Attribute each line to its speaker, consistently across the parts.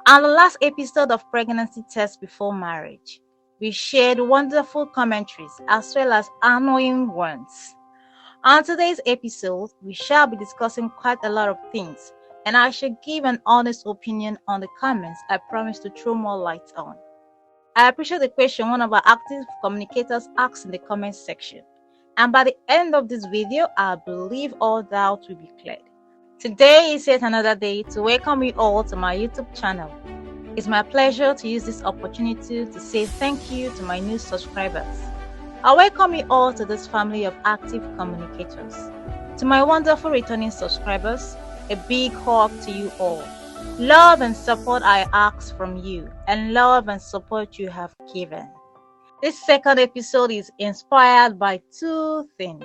Speaker 1: On the last episode of Pregnancy Test Before Marriage, we shared wonderful commentaries as well as annoying ones. On today's episode, we shall be discussing quite a lot of things, and I shall give an honest opinion on the comments I promise to throw more light on. I appreciate the question one of our active communicators asked in the comments section, and by the end of this video, I believe all doubt will be cleared. Today is yet another day to welcome you all to my YouTube channel. It's my pleasure to use this opportunity to say thank you to my new subscribers. I welcome you all to this family of active communicators. To my wonderful returning subscribers, a big hug to you all. Love and support I ask from you, and love and support you have given. This second episode is inspired by two things.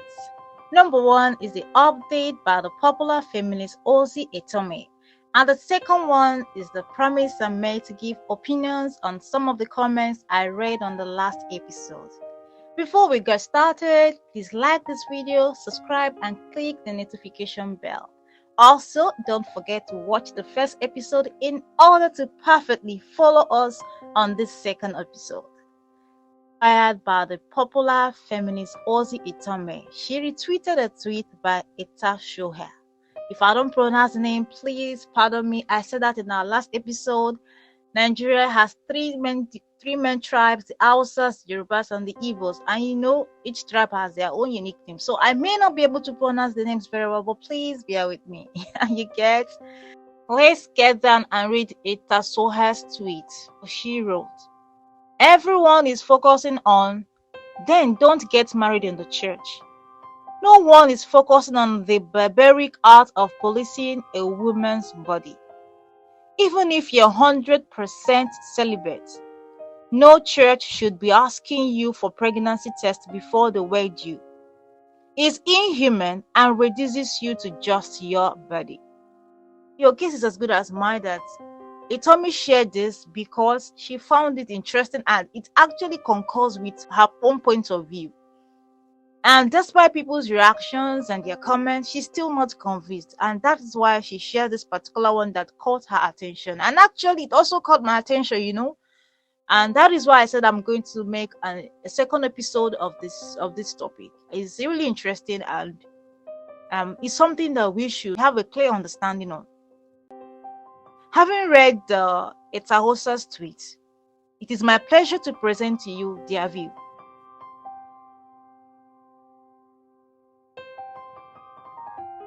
Speaker 1: Number one is the update by the popular feminist Ozzy Etomi. And the second one is the promise I made to give opinions on some of the comments I read on the last episode. Before we get started, please like this video, subscribe, and click the notification bell. Also, don't forget to watch the first episode in order to perfectly follow us on this second episode. Inspired by the popular feminist Ozzy Etomi, she retweeted a tweet by Ep2. If I don't pronounce the name, please pardon me. I said that in our last episode. Nigeria has three main tribes: the Hausas, the Yorubas, and the Igbos. And you know, each tribe has their own unique name. So I may not be able to pronounce the names very well, but please bear with me. You get? Let's get down and read Ep2's tweet. She wrote, "Everyone is focusing on, then don't get married in the church. No one is focusing on the barbaric art of policing a woman's body. Even if you're 100% celibate, no church should be asking you for pregnancy tests before they wed you. It's inhuman and reduces you to just your body." Your case is as good as mine that Etomi shared this because she found it interesting and it actually concurs with her own point of view. And despite people's reactions and their comments, she's still not convinced. And that is why she shared this particular one that caught her attention. And actually, it also caught my attention, you know. And that is why I said I'm going to make a second episode of this topic. It's really interesting and it's something that we should have a clear understanding on. Having read Etahosa's tweet, it is my pleasure to present to you their view.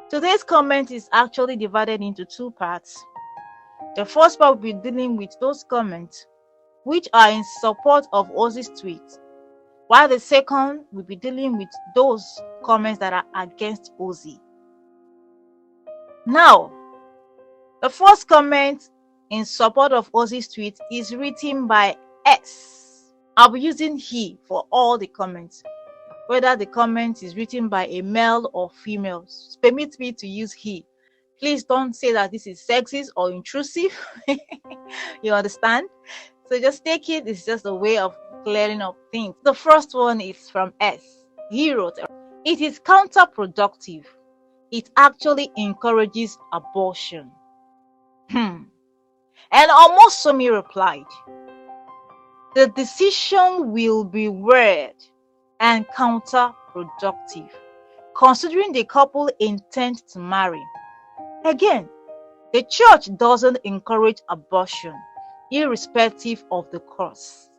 Speaker 1: Today's comment is actually divided into two parts. The first part will be dealing with those comments which are in support of Ozzy's tweet, while the second will be dealing with those comments that are against Ozzy. Now, the first comment in support of Ozzy's tweet is written by S. I'll be using he for all the comments. Whether the comment is written by a male or female, permit me to use he. Please don't say that this is sexist or intrusive. You understand? So just take it. It's just a way of clearing up things. The first one is from S. He wrote, "It is counterproductive. It actually encourages abortion." And Omosomi replied, "The decision will be weird and counterproductive, considering the couple intend to marry. Again, the church doesn't encourage abortion, irrespective of the cause."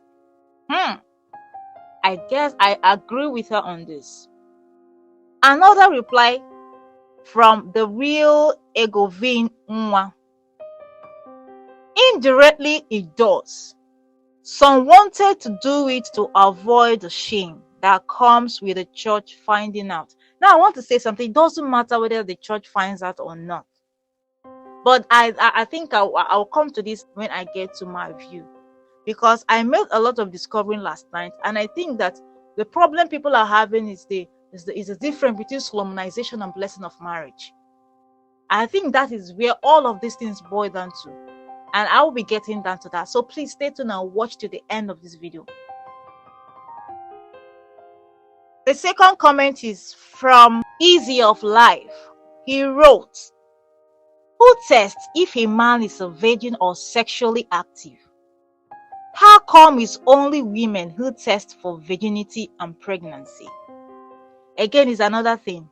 Speaker 1: I guess I agree with her on this. Another reply from the real Egovin Nwa. "Indirectly, it does. Some wanted to do it to avoid the shame that comes with the church finding out." Now, I want to say something. It doesn't matter whether the church finds out or not. But I think I'll come to this when I get to my view. Because I made a lot of discovering last night. And I think that the problem people are having is the difference between solemnization and blessing of marriage. I think that is where all of these things boil down to. And I will be getting down to that. So please stay tuned and watch to the end of this video. The second comment is from Easy of Life. He wrote, Who tests if a man is a virgin or sexually active? How come it's only women who test for virginity and pregnancy? Again, is another thing.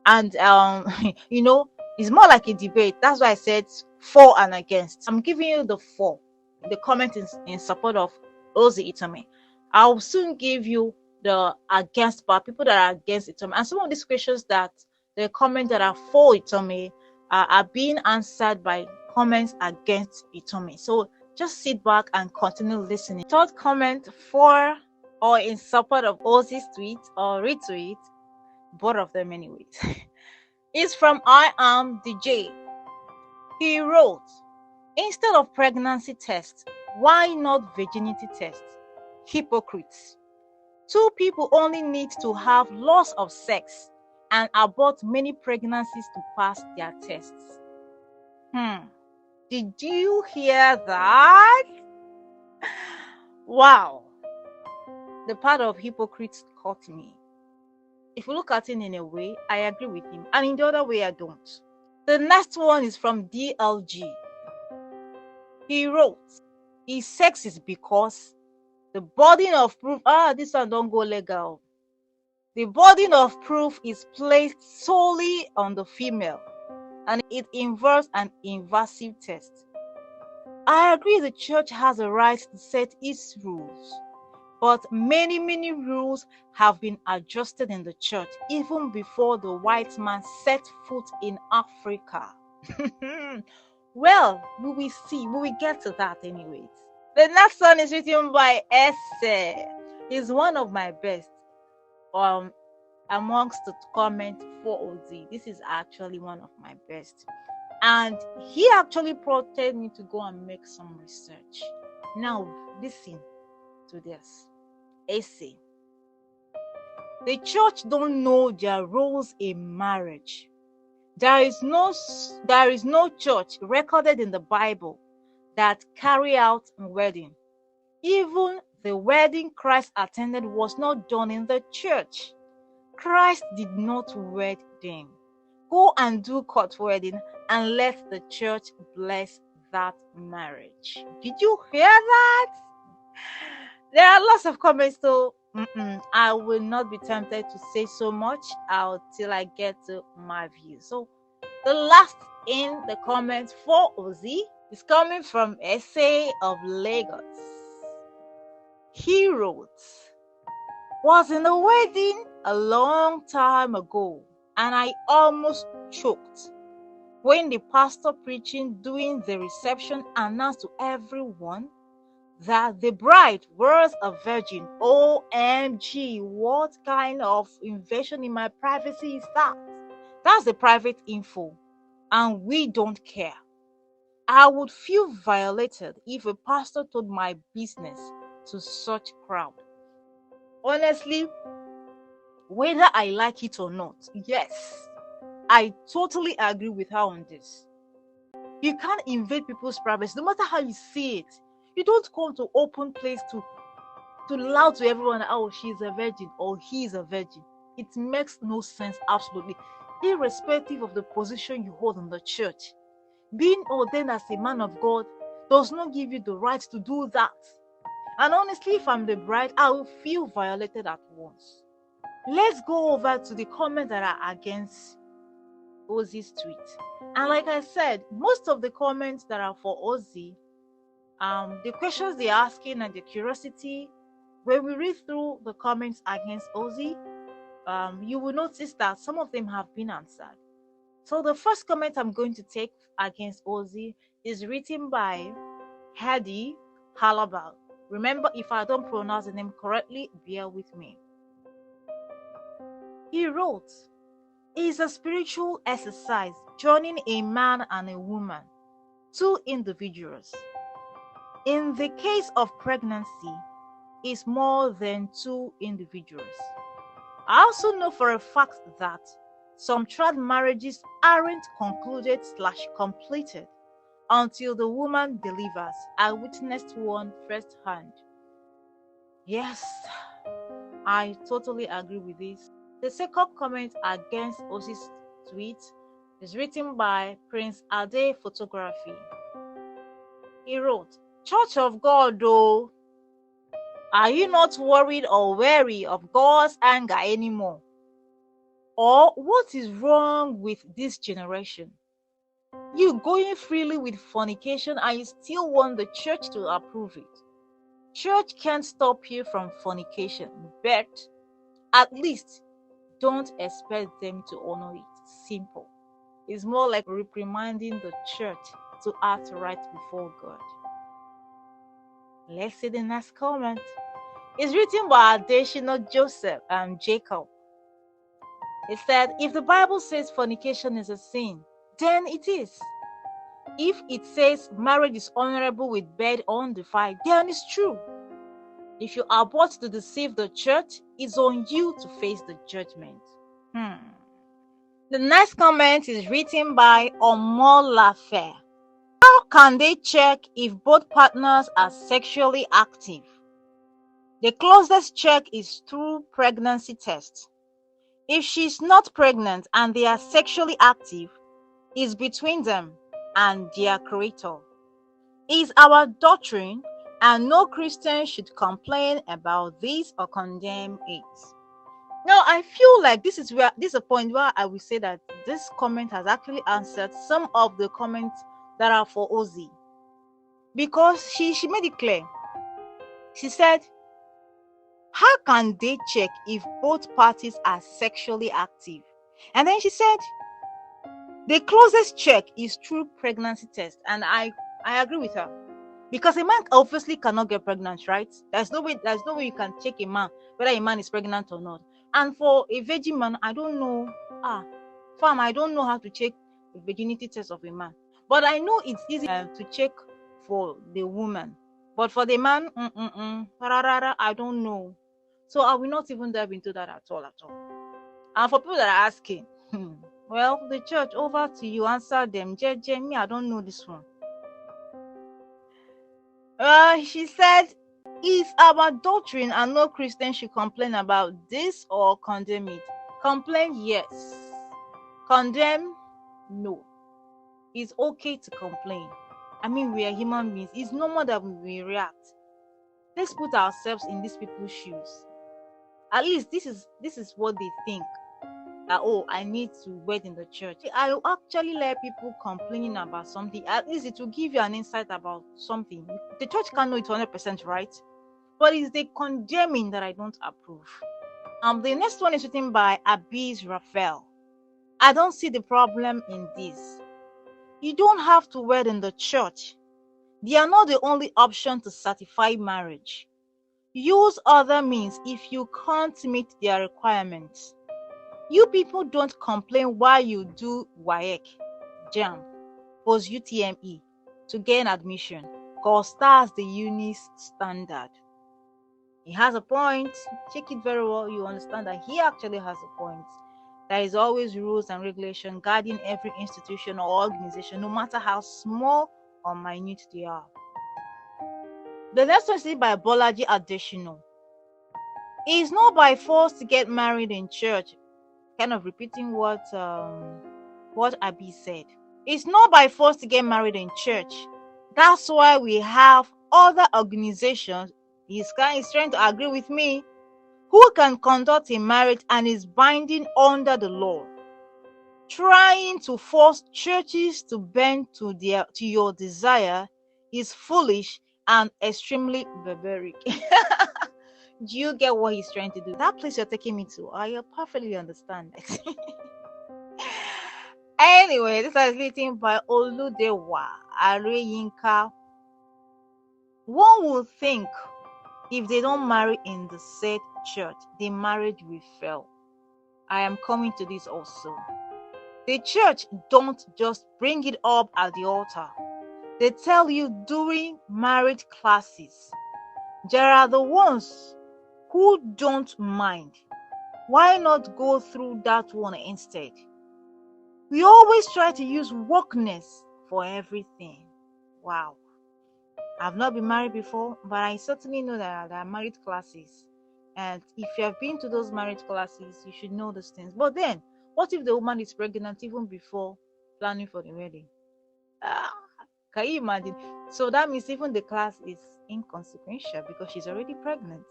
Speaker 1: And it's more like a debate. That's why I said for and against. I'm giving you the for. The comment is in support of Ozzy Etomi. I'll soon give you the against part, people that are against Etomi. And some of these questions that the comments that are for Etomi are being answered by comments against Etomi. So just sit back and continue listening. Third comment for or in support of Ozzy's tweet or retweet, both of them anyways, is from I Am DJ. He wrote, instead of pregnancy test, why not virginity test? Hypocrites. Two people only need to have lots of sex and abort many pregnancies to pass their tests. Did you hear that? Wow. The part of hypocrites caught me. If you look at it in a way, I agree with him. And in the other way, I don't. The next one is from DLG. He wrote, his sex is because the burden of proof, this one don't go legal. The burden of proof is placed solely on the female, and it involves an invasive test. I agree the church has a right to set its rules, but many rules have been adjusted in the church even before the white man set foot in Africa. Well, we will see. We will get to that anyways. The next one is written by Essay. He's one of my best amongst the comment for Ozzy. This is actually one of my best. And he actually prompted me to go and make some research. Now, listen to this. Essay. The church don't know their roles in marriage. There is no church recorded in the Bible that carry out a wedding. Even the wedding Christ attended was not done in the church. Christ did not wed them. Go and do court wedding and let the church bless that marriage. Did you hear that? There are lots of comments, so I will not be tempted to say so much till I get to my view. So the last in the comments for Ozzy is coming from Essay of Lagos. He wrote, was in a wedding a long time ago, and I almost choked when the pastor preaching during the reception announced to everyone that the bride was a virgin. OMG, what kind of invasion in my privacy is that? That's the private info, and we don't care. I would feel violated if a pastor told my business to such crowd. Honestly, whether I like it or not, yes, I totally agree with her on this. You can't invade people's privacy, no matter how you see it. You don't come to open place to loud to everyone, oh, she's a virgin or he is a virgin. It makes no sense, absolutely. Irrespective of the position you hold in the church, being ordained as a man of God does not give you the right to do that. And honestly, if I'm the bride, I will feel violated at once. Let's go over to the comments that are against Ozzy's tweet. And like I said, most of the comments that are for Ozzy, the questions they're asking and the curiosity, when we read through the comments against Ozzy, you will notice that some of them have been answered. So the first comment I'm going to take against Ozzy is written by Hadi Halabal. Remember, if I don't pronounce the name correctly, bear with me. He wrote, it's a spiritual exercise joining a man and a woman, two individuals. In the case of pregnancy, it's more than two individuals. I also know for a fact that some child marriages aren't concluded/completed until the woman delivers. I witnessed one firsthand. Yes, I totally agree with this. The second comment against Ozzy's tweet It's written by Prince Ade Photography. He wrote, Church of God, though, are you not worried or wary of God's anger anymore? Or what is wrong with this generation? You going freely with fornication and you still want the church to approve it. Church can't stop you from fornication, but at least don't expect them to honor it. Simple. It's more like reprimanding the church to act right before God. Let's see the next comment. It's written by Adeshino Joseph and Jacob. It said, if the Bible says fornication is a sin, then it is. If it says marriage is honorable with bed undefiled, then it's true. If you abort to deceive the church, it's on you to face the judgment. The next comment is written by Omolafe. How can they check if both partners are sexually active? The closest check is through pregnancy test. If she's not pregnant and they are sexually active, it's between them and their creator. It's our doctrine, and no Christian should complain about this or condemn it. Now, I feel like this is a point where I will say that this comment has actually answered some of the comments that are for Ozzy, because she made it clear. She said, how can they check if both parties are sexually active? And then she said, the closest check is through pregnancy test. And I agree with her, because a man obviously cannot get pregnant, right? There's no way you can check a man whether a man is pregnant or not. And for a virgin man, I don't know. I don't know how to check the virginity test of a man. But I know it's easy to check for the woman. But for the man, I don't know. So I will not even dive into that at all. And for people that are asking, well, the church, over to you. Answer them. Me, I don't know this one. She said, it's our doctrine and no Christian should complain about this or condemn it. Complain, yes. Condemn, no. It's okay to complain. I mean, we are human beings. It's normal that we react. Let's put ourselves in these people's shoes. At least this is what they think. That, oh, I need to wed in the church. I will actually let people complaining about something. At least it will give you an insight about something. The church can't know it 100%, right? But it's the condemning that I don't approve. The next one is written by Abiz Raphael. I don't see the problem in this. You don't have to wed in the church. They are not the only option to certify marriage. Use other means if you can't meet their requirements. You people don't complain while you do WAEC, JAMB, post UTME to gain admission, because that's the uni's standard. He has a point. Check it very well. You understand that he actually has a point. There is always rules and regulation guarding every institution or organization, no matter how small or minute they are. The next one is by Bolaji Adeshino. It is not by force to get married in church. Kind of repeating what Abi said. It's not by force to get married in church. That's why we have other organizations. He's trying to agree with me, who can conduct a marriage and is binding under the law. Trying to force churches to bend to your desire is foolish and extremely barbaric. Do you get what he's trying to do? That place you're taking me to, I perfectly understand it. Anyway, this is written by Oludewa Areyinka. One would think if they don't marry in the said church, the marriage will fail. I am coming to this also. The church don't just bring it up at the altar. They tell you during marriage classes. There are the ones who don't mind. Why not go through that one instead? We always try to use wokeness for everything. Wow. I've not been married before, but I certainly know that there are marriage classes. And if you have been to those marriage classes, you should know those things. But then, what if the woman is pregnant even before planning for the wedding. Can you imagine? So that means even the class is inconsequential because she's already pregnant.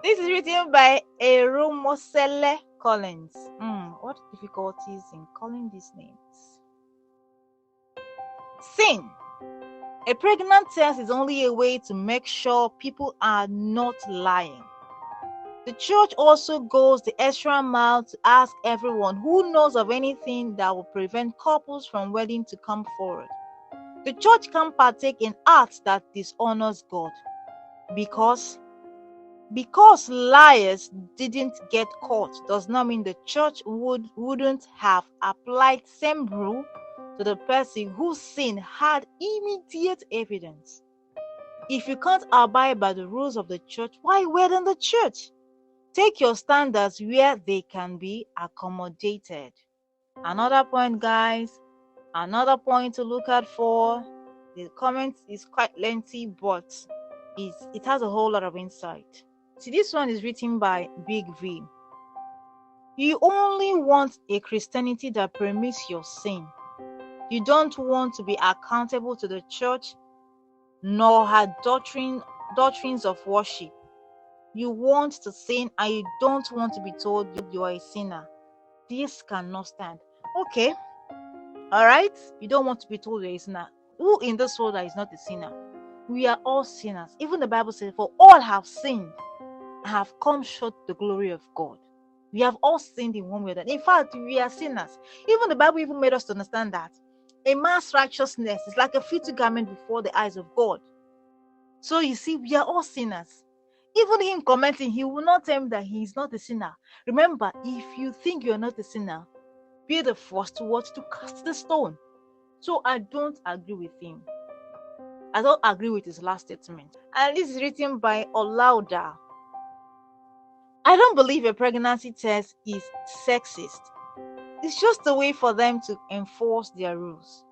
Speaker 1: This is written by Erumosele Collins. What difficulties in calling these names? Sin. A pregnant test is only a way to make sure people are not lying. The church also goes the extra mile to ask everyone who knows of anything that will prevent couples from wedding to come forward. The church can partake in acts that dishonors God because liars didn't get caught does not mean the church wouldn't have applied same rule to the person whose sin had immediate evidence. If you can't abide by the rules of the church, why wed in the church? Take your standards where they can be accommodated. Another point, guys, another point to look out for. The comment is quite lengthy, but it has a whole lot of insight. See, this one is written by Big V. You only want a Christianity that permits your sin. You don't want to be accountable to the church nor her doctrines of worship. You want to sin and you don't want to be told you are a sinner. This cannot stand. Okay, all right, you don't want to be told you're a sinner. Who in this world is not a sinner? We are all sinners. Even the Bible says, for all have sinned and have come short the glory of God. We have all sinned in one way or another. In fact, we are sinners. Even the Bible even made us to understand that a man's righteousness is like a filthy garment before the eyes of God. So you see, we are all sinners. Even him commenting, he will not tell me that he is not a sinner. Remember, if you think you are not a sinner, be the first one to cast the stone. So I don't agree with him. I don't agree with his last statement. And this is written by Olauda. I don't believe a pregnancy test is sexist. It's just a way for them to enforce their rules.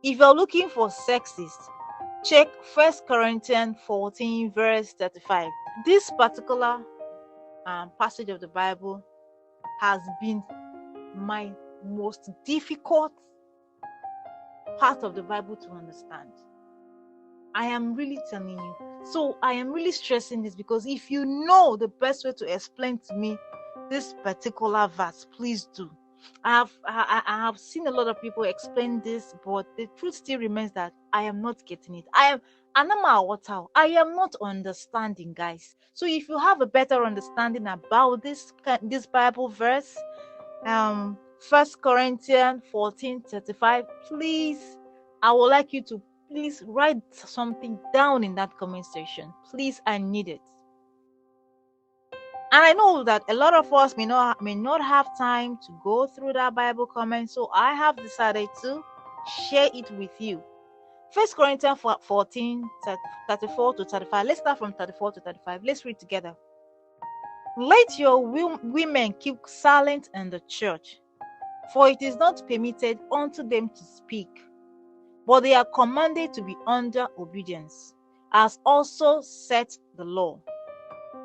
Speaker 1: If you're looking for sexist, check 1 Corinthians 14 verse 35. This particular passage of the Bible has been my most difficult part of the Bible to understand. I am really telling you. So I am really stressing this because if you know the best way to explain to me this particular verse, please do. I have seen a lot of people explain this, but the truth still remains that I am not getting it. I am not understanding, guys. So if you have a better understanding about this Bible verse, 1 Corinthians 14:35, please, I would like you to please write something down in that comment section. Please, I need it. And I know that a lot of us may not have time to go through that Bible comment, so I have decided to share it with you. 1 Corinthians 14:34-35. Let's start from 34 to 35. Let's read together. Let your women keep silent in the church, for it is not permitted unto them to speak, but they are commanded to be under obedience, as also saith the law.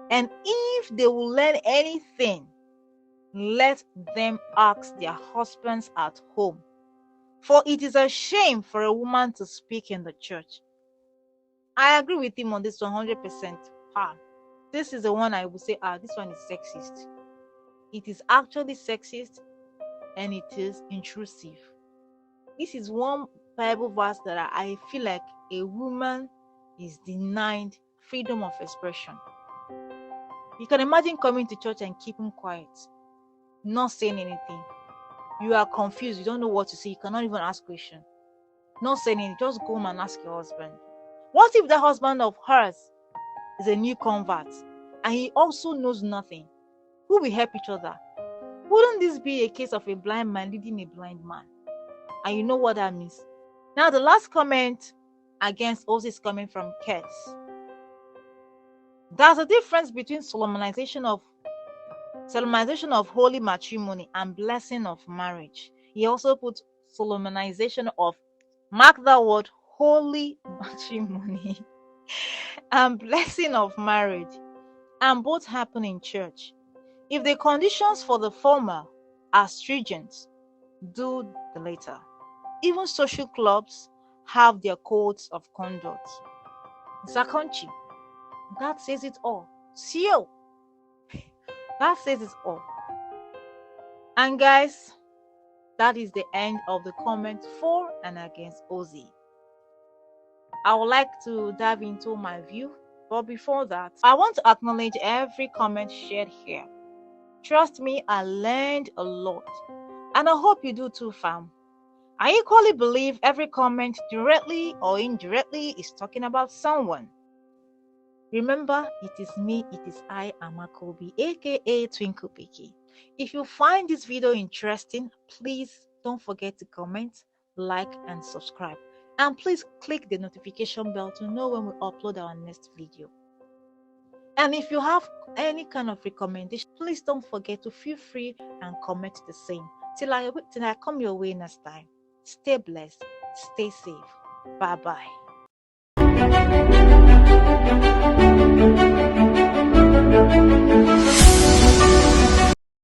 Speaker 1: And if they will learn anything, let them ask their husbands at home, for it is a shame for a woman to speak in the church. I agree with him on this 100%. This is the one I would say, this one is sexist. It is actually sexist and it is intrusive. This is one Bible verse that I feel like a woman is denied freedom of expression. You can imagine coming to church and keeping quiet, not saying anything. You are confused, you don't know what to say, you cannot even ask questions. Not saying anything, just go home and ask your husband. What if the husband of hers is a new convert and he also knows nothing? Who will help each other? Wouldn't this be a case of a blind man leading a blind man? And you know what that means. Now, the last comment against Ozzy is coming from Kurtz. There's a difference between solemnization of holy matrimony and blessing of marriage. He also put solemnization of, mark that word, holy matrimony and blessing of marriage, and both happen in church. If the conditions for the former are stringent, do the latter. Even social clubs have their codes of conduct. Zakonchi, that says it all. Sio, that says it all. And guys, that is the end of the comments for and against Ozzy. I would like to dive into my view, but before that, I want to acknowledge every comment shared here. Trust me, I learned a lot, and I hope you do too, fam. I equally believe every comment, directly or indirectly, is talking about someone. Remember, it is me, it is I, Amakobi, aka Twinkle Piki. If you find this video interesting, please don't forget to comment, like, and subscribe. And please click the notification bell to know when we upload our next video. And if you have any kind of recommendation, please don't forget to feel free and comment the same. Till I come your way next time. Stay blessed, stay safe. Bye bye.